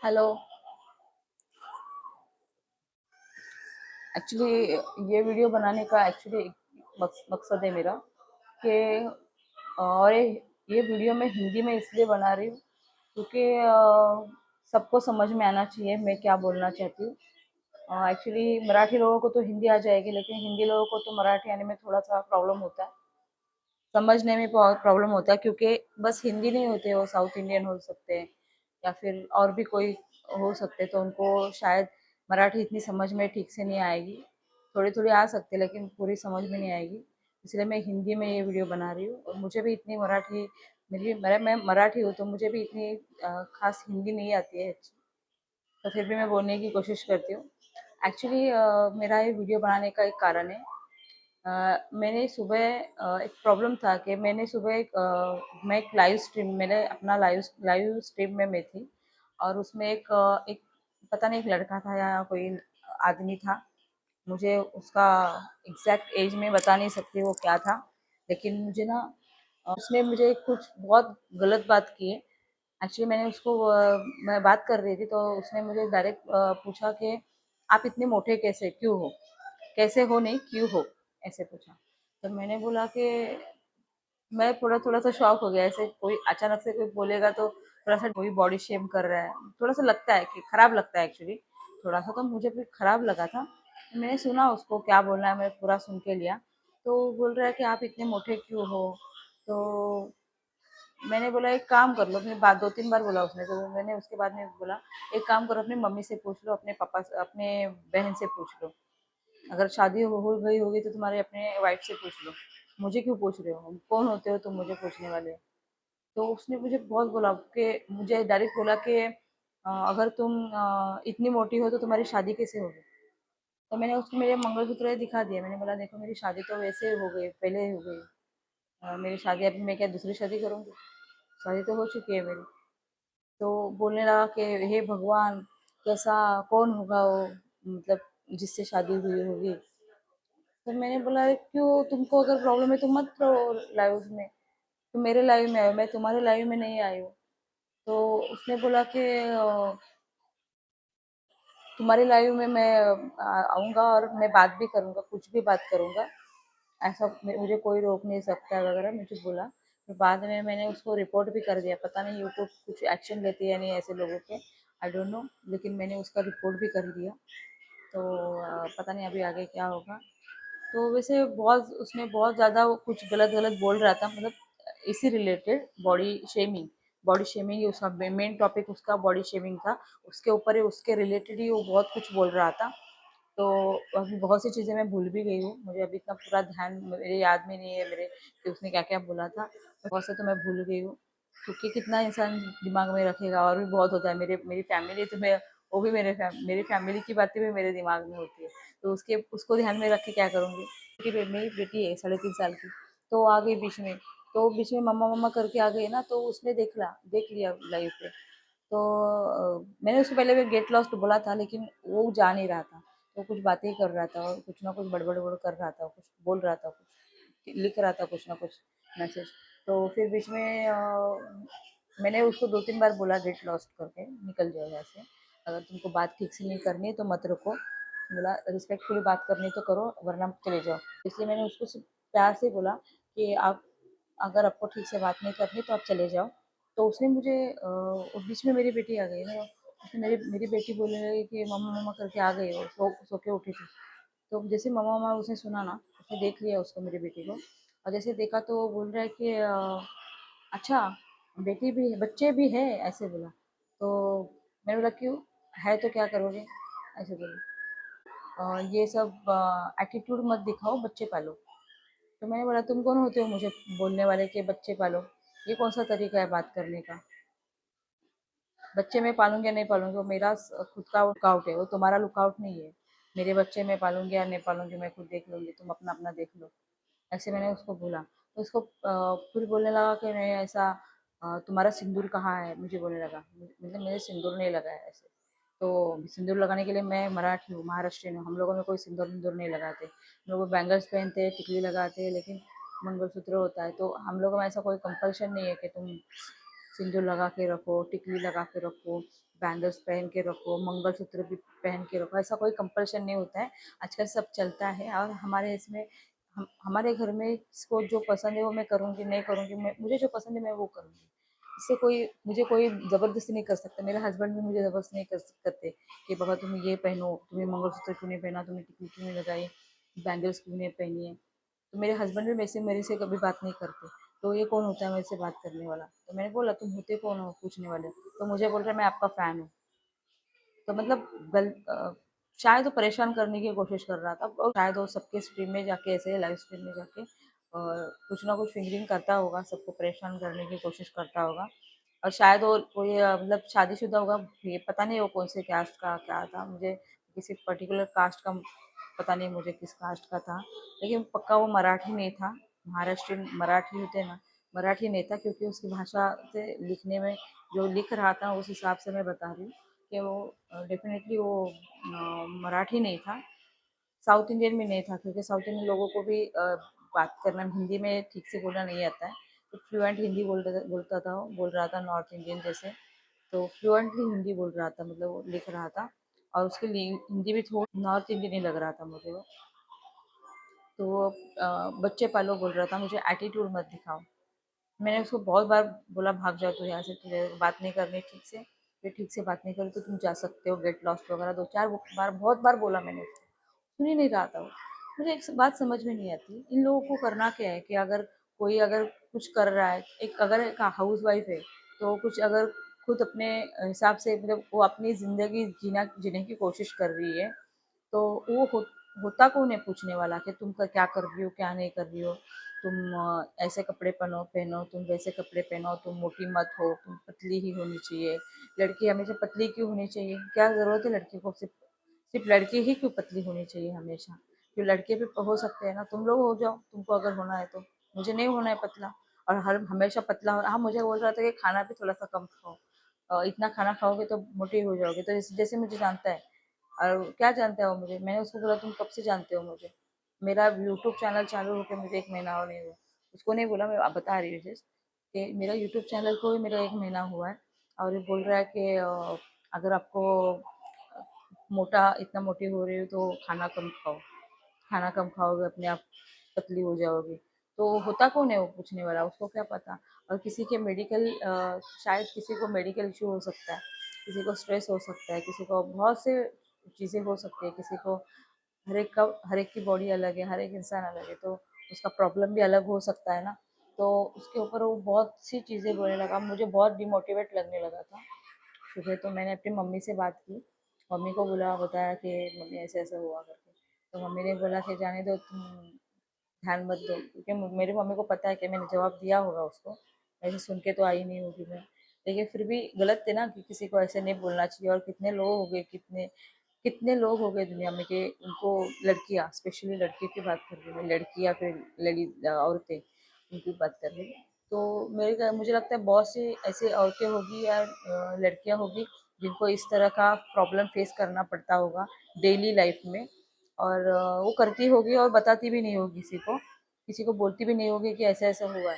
Hello. Actually ये video बनाने का एक्चुअली मकसद है मेरा कि और ये वीडियो मैं हिंदी में इसलिए बना रही हूँ क्योंकि सबको समझ में आना चाहिए मैं क्या बोलना चाहती हूँ। एक्चुअली मराठी लोगों को तो हिंदी आ जाएगी, लेकिन हिंदी लोगों को तो मराठी आने में थोड़ा सा प्रॉब्लम होता है, समझने में बहुत प्रॉब्लम होता है, क्योंकि बस हिंदी नहीं होते, वो साउथ इंडियन हो सकते हैं या फिर और भी कोई हो सकते हैं, तो उनको शायद मराठी इतनी समझ में ठीक से नहीं आएगी। थोड़ी थोड़ी आ सकती है लेकिन पूरी समझ में नहीं आएगी, इसलिए मैं हिंदी में ये वीडियो बना रही हूँ। और मुझे भी इतनी मराठी मैं मराठी हूँ तो मुझे भी इतनी खास हिंदी नहीं आती है, तो फिर भी मैं बोलने की कोशिश करती हूँ। एक्चुअली मेरा ये वीडियो बनाने का एक कारण है। मैंने सुबह एक प्रॉब्लम था कि मैंने सुबह मैं एक लाइव स्ट्रीम, मैंने अपना लाइव स्ट्रीम में मैं थी, और उसमें एक पता नहीं एक लड़का था या कोई आदमी था, मुझे उसका एग्जैक्ट एज में बता नहीं सकती वो क्या था, लेकिन मुझे ना उसने मुझे कुछ बहुत गलत बात की है। एक्चुअली मैंने उसको मैं बात कर रही थी तो उसने मुझे डायरेक्ट पूछा कि आप इतने मोटे कैसे क्यों हो, कैसे हो नहीं क्यों हो, ऐसे पूछा। तो मैंने बोला कि मैं थोड़ा सा शॉक हो गया, ऐसे कोई अचानक से कोई बोलेगा तो थोड़ा सा कोई बॉडी शेम कर रहा है, थोड़ा सा लगता है कि खराब लगता है एक्चुअली, थोड़ा सा तो मुझे भी खराब लगा था। मैंने सुना उसको क्या बोलना है, मैं पूरा सुन के लिया। तो बोल रहा है कि आप इतने मोटे क्यों हो। तो मैंने बोला एक काम कर लो, अपनी बात 2-3 बार बोला उसने, तो मैंने उसके बाद में बोला एक काम करो, अपनी मम्मी से पूछ लो, अपने पापा से, अपने बहन से पूछ लो, अगर शादी हो गई होगी तो तुम्हारे अपने वाइफ से पूछ लो, मुझे क्यों पूछ रहे हो, कौन होते हो तुम मुझे पूछने वाले। तो उसने मुझे बहुत बोला कि मुझे डायरेक्ट बोला कि अगर तुम इतनी मोटी हो तो तुम्हारी शादी कैसे होगी। तो मैंने उसको मेरे मंगलसूत्र दिखा दिया, मैंने बोला देखो मेरी शादी तो वैसे हो गई, पहले हो गई, मेरी शादी अभी मैं क्या दूसरी शादी करूँगी, शादी तो हो चुकी है मेरी। तो बोलने लगा कि हे भगवान, कैसा कौन होगा वो, मतलब जिससे शादी हुई होगी। तो मैंने बोला क्यों, तुमको अगर प्रॉब्लम है तो मत रहो लाइव में, तुम मेरे लाइव में आयो, मैं तुम्हारे लाइव में नहीं आई हूँ। तो उसने बोला कि तुम्हारे लाइव में मैं आऊँगा और मैं बात भी करूँगा, कुछ भी बात करूँगा, ऐसा मुझे कोई रोक नहीं सकता वगैरह मुझे बोला। फिर बाद में मैंने उसको रिपोर्ट भी कर दिया, पता नहीं यूट्यूब कुछ एक्शन लेती है या नहीं ऐसे लोगों पे, आई डोंट नो, लेकिन मैंने उसका रिपोर्ट भी कर दिया। तो पता नहीं अभी आगे क्या होगा। तो वैसे बहुत उसने बहुत ज़्यादा वो कुछ गलत गलत बोल रहा था, मतलब इसी रिलेटेड बॉडी शेमिंग ही उसका मेन टॉपिक, उसका बॉडी शेमिंग था, उसके ऊपर ही उसके रिलेटेड ही वो बहुत कुछ बोल रहा था। तो अभी बहुत सी चीज़ें मैं भूल भी गई हूँ, मुझे अभी इतना पूरा ध्यान मेरे याद में नहीं है मेरे कि उसने क्या क्या बोला था, बहुत से तो मैं भूल गई हूँ, क्योंकि कितना इंसान दिमाग में रखेगा, और भी बहुत होता है, मेरी फैमिली तो मैं, वो भी मेरी फैमिली की बातें भी मेरे दिमाग में होती है, तो उसको ध्यान में रख के क्या करूँगी। मेरी बेटी है 3.5 साल की, तो वो आ गई बीच में, तो बीच में मम्मा मम्मा करके आ गई ना, तो उसने देख लिया लाइव पे। तो मैंने उसको पहले भी गेट लॉस्ट बोला था, लेकिन वो जा नहीं रहा था, वो कुछ बातें ही कर रहा था और कुछ ना कुछ बड़बड़ बड़ कर रहा था, कुछ बोल रहा था, कुछ लिख रहा था, कुछ ना कुछ मैसेज। तो फिर बीच में मैंने उसको 2-3 बार बोला गेट लॉस्ट करके निकल जाओ यहाँ से, अगर तुमको बात ठीक से नहीं करनी है तो मत रुको, बोला रिस्पेक्टफुली बात करनी तो करो वरना चले जाओ। इसलिए मैंने उसको सिर्फ प्यार से बोला कि आप, अगर आपको ठीक से बात नहीं करनी तो आप चले जाओ। तो उसने मुझे बीच में मेरी बेटी आ गई ना, उसने मेरी बेटी बोलने लगी कि मम्मा मम्मा करके आ गई, वो सो के उठी थी। तो जैसे मम्मा मम्मा उसने सुना ना, उसने देख लिया उसको, मेरी बेटी को, और जैसे देखा तो वो बोल रहा है कि अच्छा बेटी भी है, बच्चे भी है, ऐसे बोला। तो मैंने बोला क्यों, है तो क्या करोगे, ऐसे बोला। ये सब एटीट्यूड मत दिखाओ, बच्चे पालो। तो मैंने बोला तुम कौन होते हो मुझे बोलने वाले कि बच्चे पालो, ये कौन सा तरीका है बात करने का, बच्चे मैं पालूंगी या नहीं पालूंगी वो मेरा खुद का लुकआउट है, वो तुम्हारा लुकआउट नहीं है। मेरे बच्चे मैं पालूंगी या नहीं पालूंगी मैं खुद देख लूंगी, तुम अपना अपना देख लो, ऐसे मैंने उसको बोला। तो उसको फिर बोलने लगा कि मैं ऐसा तुम्हारा सिंदूर कहाँ है, मुझे बोलने लगा, मतलब मेरे सिंदूर नहीं लगा है ऐसे। तो सिंदूर लगाने के लिए मैं मराठी हूँ, महाराष्ट्रियन हूँ, हम लोगों में कोई सिंदूर विंदूर नहीं लगाते, हम लोग बैंगल्स पहनते हैं, टिकली लगाते हैं, लेकिन मंगलसूत्र होता है, तो हम लोगों में ऐसा कोई कंपल्शन नहीं है कि तुम सिंदूर लगा के रखो, टिकली लगा के रखो, बैंगल्स पहन के रखो, मंगलसूत्र भी पहन के रखो, ऐसा कोई कंपल्शन नहीं होता है। आजकल सब चलता है और हमारे इसमें हमारे घर में इसको जो पसंद है वो मैं करूँगी, नहीं करूँगी, मैं मुझे जो पसंद है मैं वो करूँगी। इससे कोई मुझे कोई ज़बरदस्ती नहीं कर सकता। मेरे हस्बैंड भी मुझे ज़बरदस्ती नहीं कर करते कि बाबा तुम ये पहनो, तुम्हें मंगलसूत्र क्यों नहीं पहना, तुमने टिकली क्यों नहीं लगाई, बैंगल्स क्यों नहीं पहनी है। तो मेरे हस्बैंड भी मेरे से कभी बात नहीं करते। तो ये कौन होता है मेरे से बात करने वाला? तो मैंने बोला तुम होते कौन हो पूछने वाले? तो मुझे बोल रहा है मैं आपका फ़ैन हूँ। तो मतलब शायद वो परेशान करने की कोशिश कर रहा था और शायद वो सबके स्ट्रीम में जाके ऐसे लाइव स्ट्रीम में जाके कुछ ना कुछ फिंगरिंग करता होगा, सबको परेशान करने की कोशिश करता होगा। और शायद वो कोई मतलब शादीशुदा होगा, ये पता नहीं वो कौन से कास्ट का क्या था, मुझे किसी पर्टिकुलर कास्ट का पता नहीं मुझे किस कास्ट का था, लेकिन पक्का वो मराठी नहीं था। महाराष्ट्रीयन मराठी होते हैं ना, मराठी नहीं था क्योंकि उसकी भाषा से लिखने में जो लिख रहा था उस हिसाब से मैं बता रही हूँ कि वो डेफिनेटली वो मराठी नहीं था, साउथ इंडियन भी नहीं था क्योंकि साउथ इंडियन लोगों को भी बात करना हिंदी में ठीक से बोलना नहीं आता है। तो फ्लुएंट हिंदी बोलता था, बोल रहा था नॉर्थ इंडियन जैसे। तो फ्लुएंटली हिंदी बोल रहा था, मतलब वो लिख रहा था और उसकी हिंदी भी थोड़ी नॉर्थ इंडियन ही लग रहा था मुझे वो। तो वो बच्चे पालो बोल रहा था, मुझे एटीट्यूड मत दिखाओ। मैंने उसको बहुत बार बोला भाग जाओ, तो यहाँ से तुझे बात नहीं करनी ठीक से, फिर ठीक से बात नहीं करी तो तुम जा सकते हो, गेट लॉस्ट वगैरह दो चार बार बहुत बार बोला मैंने उसको, सुन ही नहीं रहा था वो। मुझे एक बात समझ में नहीं आती, इन लोगों को करना क्या है कि अगर कोई अगर कुछ कर रहा है, एक अगर एक हाउस वाइफ है तो कुछ अगर खुद अपने हिसाब से मतलब वो अपनी ज़िंदगी जीने की कोशिश कर रही है, तो वो होता कौन है पूछने वाला कि तुम क्या कर रही हो क्या नहीं कर रही हो, तुम ऐसे कपड़े पहनो पहनो, तुम वैसे कपड़े पहनो, तुम मोटी मत हो, तुम पतली ही होनी चाहिए। लड़की हमेशा पतली क्यों होनी चाहिए? क्या ज़रूरत है लड़की को सिर्फ सिर्फ लड़की ही क्यों पतली होनी चाहिए हमेशा? जो लड़के भी हो सकते हैं ना, तुम लोग हो जाओ तुमको अगर होना है तो। मुझे नहीं होना है पतला और हर हमेशा पतला हो। हाँ, मुझे बोल रहा था कि खाना भी थोड़ा सा कम खाओ, इतना खाना खाओगे तो मोटी हो जाओगे। तो जैसे मुझे जानता है, और क्या जानता है वो मुझे? मैंने उसको बोला तुम कब से जानते हो मुझे? मेरा यूट्यूब चैनल चालू होकर मुझे 1 महीना और नहीं हुआ। उसको नहीं बोला, मैं बता रही हूँ जस्ट कि मेरा यूट्यूब चैनल को भी मेरा 1 महीना हुआ है और ये बोल रहा है कि अगर आपको मोटा इतना मोटी हो रही हो तो खाना कम खाओ, खाना कम खाओगे अपने आप पतली हो जाओगी। तो होता कौन है वो पूछने वाला? उसको क्या पता? और किसी के मेडिकल शायद किसी को मेडिकल इशू हो सकता है, किसी को स्ट्रेस हो सकता है, किसी को बहुत से चीज़ें हो सकती है, किसी को हर एक की बॉडी अलग है, हर एक इंसान अलग है, तो उसका प्रॉब्लम भी अलग हो सकता है ना। तो उसके ऊपर वो बहुत सी चीज़ें बोलने लगा, मुझे बहुत डिमोटिवेट लगने लगा था। सुबह तो मैंने अपनी मम्मी से बात की, मम्मी को बुला बताया कि मम्मी ऐसे ऐसा हुआ करके। तो मम्मी ने बोला कि जाने दो तुम, ध्यान मत दो, क्योंकि मेरी मम्मी को पता है कि मैंने जवाब दिया होगा उसको, ऐसे सुन के तो आई नहीं होगी मैं। लेकिन फिर भी गलत है ना कि किसी को ऐसे नहीं बोलना चाहिए। और कितने लोग हो गए, कितने कितने लोग हो गए दुनिया में कि उनको लड़कियां, स्पेशली लड़कियों की बात कर रही हूँ मैं, लड़कियां फिर औरतें, उनकी बात कर रही हूँ। तो मुझे लगता है बहुत सी ऐसी औरतें होगी या लड़कियां होगी जिनको इस तरह का प्रॉब्लम फेस करना पड़ता होगा डेली लाइफ में। और वो करती होगी और बताती भी नहीं होगी किसी को बोलती भी नहीं होगी कि ऐसा ऐसा हुआ है।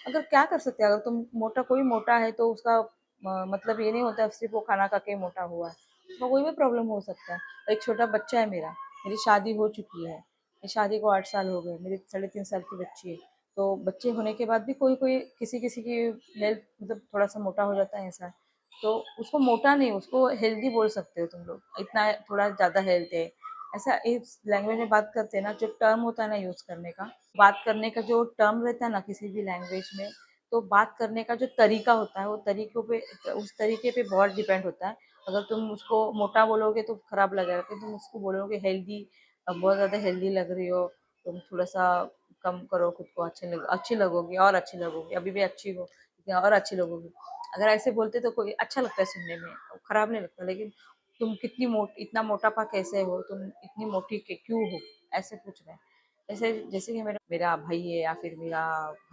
अगर क्या कर सकते हैं, अगर तुम मोटा, कोई मोटा है तो उसका मतलब ये नहीं होता सिर्फ वो खाना खा के मोटा हुआ है, उसमें कोई भी प्रॉब्लम हो सकता है। और एक छोटा बच्चा है मेरा, मेरी शादी हो चुकी है, मेरी शादी को 8 साल हो गए, मेरी 3.5 साल की बच्ची है। तो बच्चे होने के बाद भी कोई कोई किसी किसी की हेल्थ मतलब थोड़ा सा मोटा हो जाता है इंसान, तो उसको मोटा नहीं, उसको हेल्दी बोल सकते हो तुम लोग, इतना थोड़ा ज़्यादा हेल्थ है, ऐसा इस लैंग्वेज में बात करते हैं ना, जो टर्म होता है ना यूज़ करने का, बात करने का जो टर्म रहता है ना किसी भी लैंग्वेज में, तो बात करने का जो तरीका होता है वो तरीकों पे, उस तरीके पे बहुत डिपेंड होता है। अगर तुम उसको मोटा बोलोगे तो खराब लगेगा, फिर तुम उसको बोलोगे हेल्दी, बहुत ज़्यादा हेल्दी लग रही हो, तुम थोड़ा सा कम करो खुद को, अच्छी लगोगी और अच्छी लगोगी, अभी भी अच्छी हो लेकिन और अच्छी लगोगी। अगर ऐसे बोलते तो कोई अच्छा लगता है सुनने में, खराब नहीं लगता। लेकिन तुम इतना मोटापा कैसे हो, तुम इतनी मोटी क्यों हो, ऐसे पूछ रहे हैं। ऐसे जैसे कि मेरा मेरा भाई है या फिर मेरा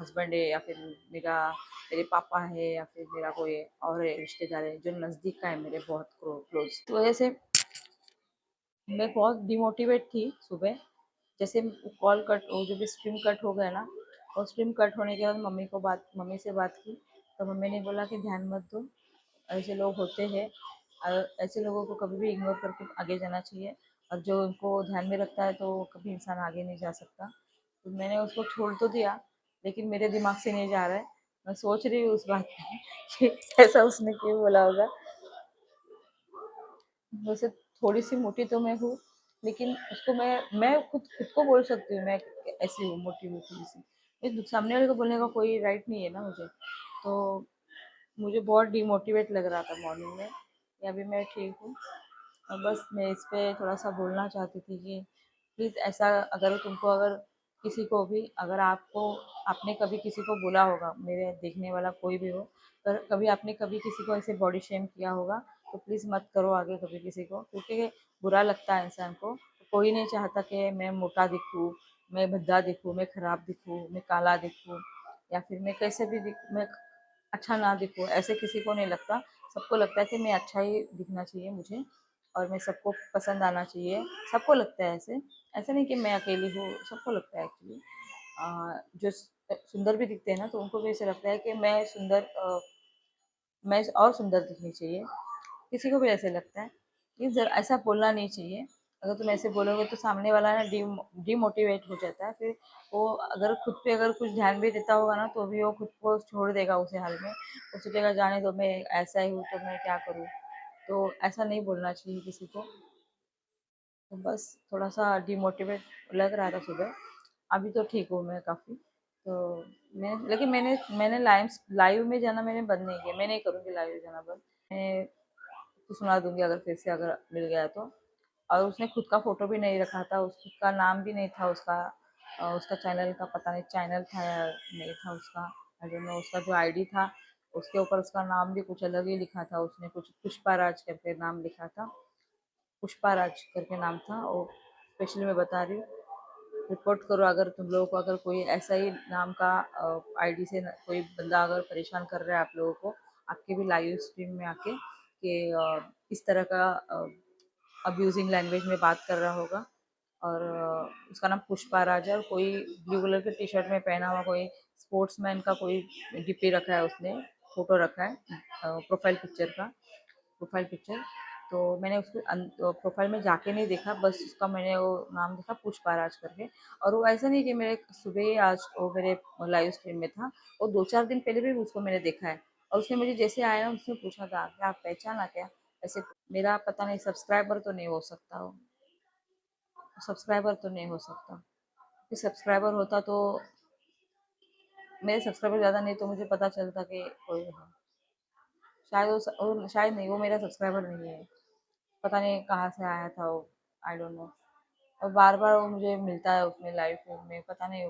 हस्बैंड है या फिर मेरे पापा है या फिर मेरा कोई और है, रिश्तेदार है जो नज़दीक का है मेरे, बहुत क्लोज। तो वजह से मैं बहुत डिमोटिवेट थी सुबह। जैसे कॉल कट, वो जो भी स्ट्रीम कट हो गया ना, और स्ट्रीम कट होने के बाद मम्मी से बात की। तो मम्मी ने बोला कि ध्यान मत दो, ऐसे लोग होते हैं और ऐसे लोगों को कभी भी इग्नोर करके आगे जाना चाहिए, और जो उनको ध्यान में रखता है तो कभी इंसान आगे नहीं जा सकता। तो मैंने उसको छोड़ तो दिया, लेकिन मेरे दिमाग से नहीं जा रहा है। मैं सोच रही हूँ उस बात पे कि ऐसा उसने क्यों बोला होगा। वैसे थोड़ी सी मोटी तो मैं हूँ, लेकिन उसको मैं खुद खुद को बोल सकती हूँ मैं ऐसी हूँ, मोटी हूँ थोड़ी सी। सामने वाले को बोलने का कोई राइट नहीं है ना मुझे। तो मुझे बहुत डिमोटिवेट लग रहा था मॉर्निंग में, कि अभी मैं ठीक हूँ। और बस मैं इस पे थोड़ा सा बोलना चाहती थी कि प्लीज़ ऐसा, अगर तुमको, अगर किसी को भी, अगर आपको, आपने कभी किसी को बोला होगा, मेरे देखने वाला कोई भी हो, पर कभी आपने कभी किसी को ऐसे बॉडी शेम किया होगा, तो प्लीज़ मत करो आगे कभी किसी को, क्योंकि बुरा लगता है इंसान को। कोई नहीं चाहता कि मैं मोटा दिखूँ, मैं भद्दा दिखूँ, मैं ख़राब दिखूँ, मैं काला दिखूँ, या फिर मैं कैसे भी मैं अच्छा ना दिखूँ, ऐसे किसी को नहीं लगता। सबको लगता है कि मैं अच्छा ही दिखना चाहिए मुझे, और मैं सबको पसंद आना चाहिए। सबको लगता है ऐसे, ऐसा नहीं कि मैं अकेली हूँ, सबको लगता है एक्चुअली। जो सुंदर भी दिखते हैं ना, तो उनको भी ऐसा लगता है कि मैं और सुंदर दिखनी चाहिए। किसी को भी ऐसे लगता है, ये जरा ऐसा बोलना नहीं चाहिए। अगर तुम ऐसे बोलोगे तो सामने वाला ना डिमोटिवेट हो जाता है। फिर वो अगर खुद पे अगर कुछ ध्यान भी देता होगा ना, तो भी वो खुद को छोड़ देगा उसी हाल में। वो सोचेगा जाने दो, मैं ऐसा ही हूँ तो मैं क्या करूँ। तो ऐसा नहीं बोलना चाहिए किसी को। तो बस थोड़ा सा डिमोटिवेट लग रहा था सुबह। अभी तो ठीक हूँ मैं काफ़ी। तो मैं, लेकिन मैंने लाइव में जाना मैंने बंद नहीं किया। मैं नहीं करूँगी लाइव जाना बंद। मैं तो सुना दूंगी अगर फिर से अगर मिल गया तो। और उसने खुद का फोटो भी नहीं रखा था, उसका नाम भी नहीं था उसका। उसका चैनल का पता नहीं, चैनल था या नहीं था उसका, आई डोंट नो। उसका जो आईडी था उसके ऊपर उसका नाम भी कुछ अलग ही लिखा था। उसने कुछ पुष्पा राज करके नाम लिखा था, पुष्पा राज करके नाम था। और स्पेशली मैं बता रही हूँ, रिपोर्ट करो अगर तुम लोगों को, अगर कोई ऐसा ही नाम का आईडी से कोई बंदा अगर परेशान कर रहा है आप लोगों को, आपके भी लाइव स्ट्रीम में आके, कि इस तरह का अब्यूजिंग लैंग्वेज में बात कर रहा होगा। और उसका नाम पुष्पा राज है, और कोई ब्लू कलर के टी शर्ट में पहना हुआ कोई स्पोर्ट्समैन का कोई डीपी रखा है उसने, फोटो रखा है, प्रोफाइल पिक्चर का, प्रोफाइल पिक्चर। तो मैंने उसके प्रोफाइल में जाके नहीं देखा, बस उसका मैंने वो नाम देखा पुष्पा राज करके। और वो ऐसा नहीं कि मेरे सुबह ही आज वो मेरे लाइव स्ट्रीम में था, वो 2-4 दिन पहले भी उसको मैंने देखा है। और उसने मुझे जैसे आया ना, उसने पूछा था क्या आप पहचाना क्या, ऐसे। मेरा पता नहीं, सब्सक्राइबर तो नहीं हो सकता वो, सब्सक्राइबर तो नहीं हो सकता। कि सब्सक्राइबर होता तो, मेरे सब्सक्राइबर ज़्यादा नहीं तो मुझे पता चलता कि कोई है। शायद वो शायद नहीं, वो मेरा सब्सक्राइबर नहीं है। पता नहीं कहाँ से आया था वो, आई डोंट नो। और बार बार वो मुझे मिलता है उसमें लाइव में, पता नहीं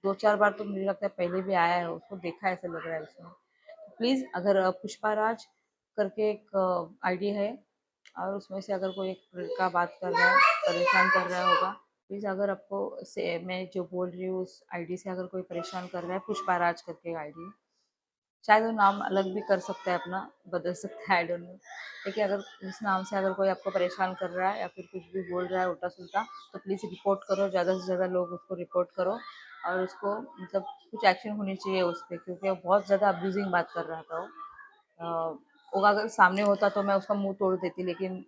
2-4 बार तो मुझे लगता है पहले भी आया है, उसको देखा है ऐसा लग रहा है उसमें। प्लीज़ अगर पुष्पा राज करके एक आईडी है, और उसमें से अगर कोई एक लड़का बात कर रहा है, परेशान कर रहा होगा, प्लीज़ अगर आपको से मैं जो बोल रही हूँ उस आईडी से अगर कोई परेशान कर रहा है, पुष्पा राज करके आईडी, शायद वो नाम अलग भी कर सकता है अपना, बदल सकता है, आई डोंट नो। लेकिन अगर उस नाम से अगर कोई आपको परेशान कर रहा है या फिर कुछ भी बोल रहा है उल्टा सुल्टा, तो प्लीज़ रिपोर्ट करो, ज़्यादा से ज़्यादा लोग उसको रिपोर्ट करो। और उसको मतलब कुछ एक्शन होनी चाहिए उस पर, क्योंकि वो बहुत ज़्यादा अब्यूजिंग बात कर रहा था वो। वो अगर सामने होता तो मैं उसका मुंह तोड़ देती, लेकिन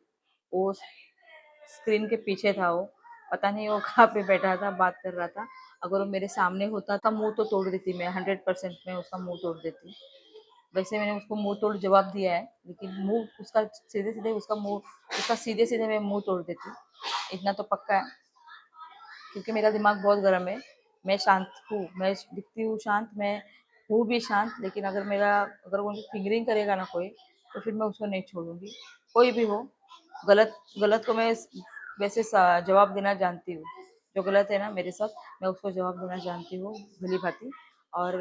वो स्क्रीन के पीछे था वो, पता नहीं वो कहाँ पे बैठा था, बात कर रहा था। अगर वो मेरे सामने होता तो मुंह तो तोड़ देती मैं, 100% में उसका मुंह तोड़ देती। वैसे मैंने उसको मुंह तोड़ जवाब दिया है, लेकिन मुंह उसका सीधे सीधे, उसका मुंह, उसका सीधे सीधे मैं मुंह तोड़ देती, इतना तो पक्का है। क्योंकि मेरा दिमाग बहुत गर्म है। मैं शांत हूँ, मैं दिखती हूँ शांत, मैं हूँ भी शांत, लेकिन अगर वो मुझे फिंगरिंग करेगा ना कोई, तो फिर मैं उसको नहीं छोड़ूंगी, कोई भी हो। गलत गलत को मैं वैसे जवाब देना जानती हूँ। जो गलत है ना मेरे साथ, मैं उसको जवाब देना जानती हूँ भली भांति। और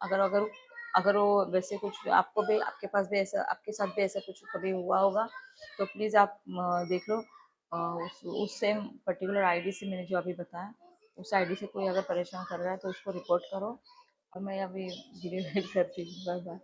अगर अगर अगर वो वैसे कुछ आपको भी, आपके पास भी ऐसा, आपके साथ भी ऐसा कुछ कभी हुआ होगा, तो प्लीज़ आप देख लो। उस सेम पर्टिकुलर आईडी से मैंने जो अभी बताया, उस आईडी से कोई अगर परेशान कर रहा है तो उसको रिपोर्ट करो। और मैं अभी वीडियो एडिट करती हूँ। Bye bye.